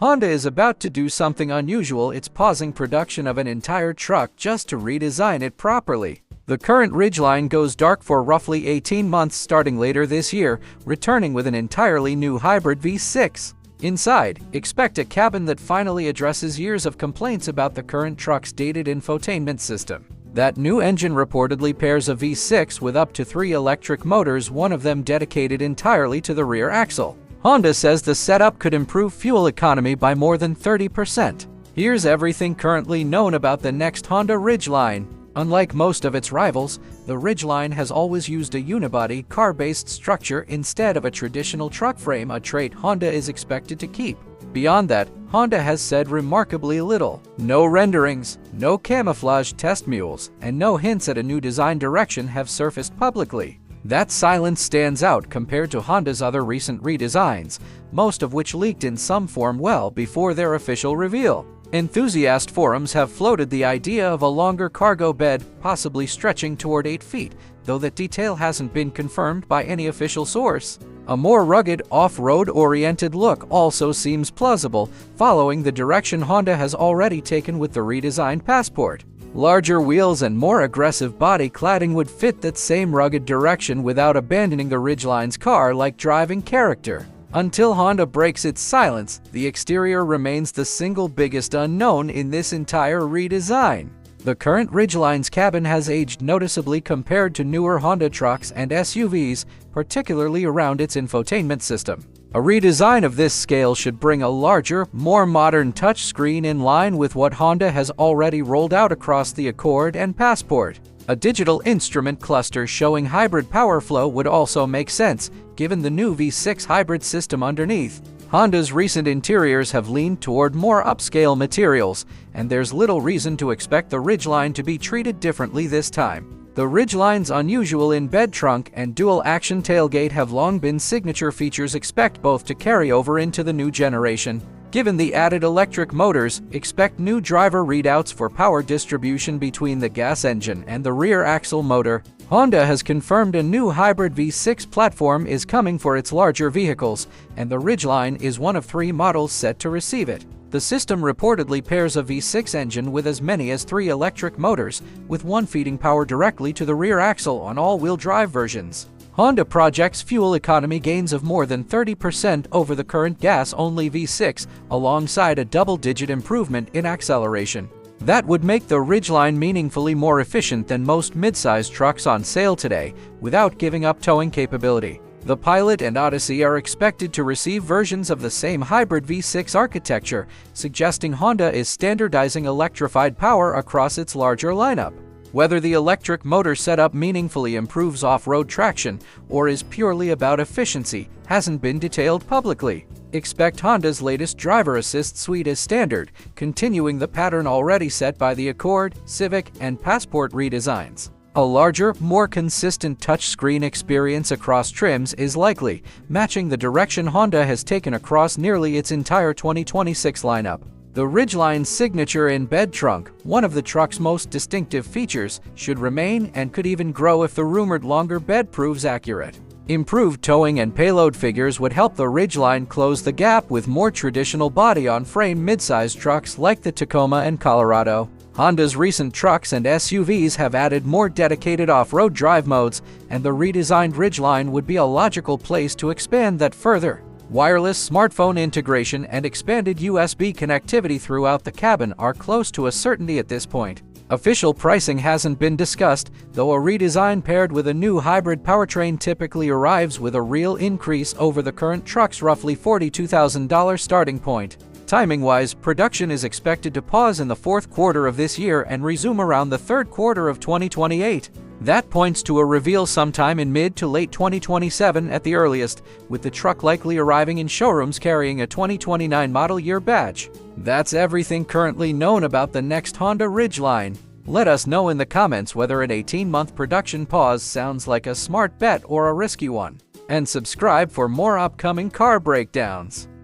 Honda is about to do something unusual. It's pausing production of an entire truck just to redesign it properly. The current Ridgeline goes dark for roughly 18 months starting later this year, returning with an entirely new hybrid V6. Inside, expect a cabin that finally addresses years of complaints about the current truck's dated infotainment system. That new engine reportedly pairs a V6 with up to 3 electric motors, one of them dedicated entirely to the rear axle. Honda says the setup could improve fuel economy by more than 30%. Here's everything currently known about the next Honda Ridgeline. Unlike most of its rivals, the Ridgeline has always used a unibody, car-based structure instead of a traditional truck frame, a trait Honda is expected to keep. Beyond that, Honda has said remarkably little. No renderings, no camouflage test mules, and no hints at a new design direction have surfaced publicly. That silence stands out compared to Honda's other recent redesigns, most of which leaked in some form well before their official reveal. Enthusiast forums have floated the idea of a longer cargo bed, possibly stretching toward 8 feet, though that detail hasn't been confirmed by any official source. A more rugged, off-road-oriented look also seems plausible, following the direction Honda has already taken with the redesigned Passport. Larger wheels and more aggressive body cladding would fit that same rugged direction without abandoning the Ridgeline's car-like driving character. Until Honda breaks its silence, the exterior remains the single biggest unknown in this entire redesign. The current Ridgeline's cabin has aged noticeably compared to newer Honda trucks and SUVs, particularly around its infotainment system. A redesign of this scale should bring a larger, more modern touchscreen in line with what Honda has already rolled out across the Accord and Passport. A digital instrument cluster showing hybrid power flow would also make sense, given the new V6 hybrid system underneath. Honda's recent interiors have leaned toward more upscale materials, and there's little reason to expect the Ridgeline to be treated differently this time. The Ridgeline's unusual in-bed trunk and dual-action tailgate have long been signature features. Expect both to carry over into the new generation. Given the added electric motors, expect new driver readouts for power distribution between the gas engine and the rear axle motor. Honda has confirmed a new hybrid V6 platform is coming for its larger vehicles, and the Ridgeline is one of 3 models set to receive it. The system reportedly pairs a V6 engine with as many as 3 electric motors, with one feeding power directly to the rear axle on all-wheel drive versions. Honda projects fuel economy gains of more than 30% over the current gas-only V6, alongside a double-digit improvement in acceleration. That would make the Ridgeline meaningfully more efficient than most midsize trucks on sale today, without giving up towing capability. The Pilot and Odyssey are expected to receive versions of the same hybrid V6 architecture, suggesting Honda is standardizing electrified power across its larger lineup. Whether the electric motor setup meaningfully improves off-road traction or is purely about efficiency hasn't been detailed publicly. Expect Honda's latest driver assist suite as standard, continuing the pattern already set by the Accord, Civic, and Passport redesigns. A larger, more consistent touchscreen experience across trims is likely, matching the direction Honda has taken across nearly its entire 2026 lineup. The Ridgeline's signature in-bed trunk, one of the truck's most distinctive features, should remain and could even grow if the rumored longer bed proves accurate. Improved towing and payload figures would help the Ridgeline close the gap with more traditional body-on-frame midsize trucks like the Tacoma and Colorado. Honda's recent trucks and SUVs have added more dedicated off-road drive modes, and the redesigned Ridgeline would be a logical place to expand that further. Wireless smartphone integration and expanded USB connectivity throughout the cabin are close to a certainty at this point. Official pricing hasn't been discussed, though a redesign paired with a new hybrid powertrain typically arrives with a real increase over the current truck's roughly $42,000 starting point. Timing-wise, production is expected to pause in the 4th quarter of this year and resume around the 3rd quarter of 2028. That points to a reveal sometime in mid to late 2027 at the earliest, with the truck likely arriving in showrooms carrying a 2029 model year badge. That's everything currently known about the next Honda Ridgeline. Let us know in the comments whether an 18-month production pause sounds like a smart bet or a risky one. And subscribe for more upcoming car breakdowns.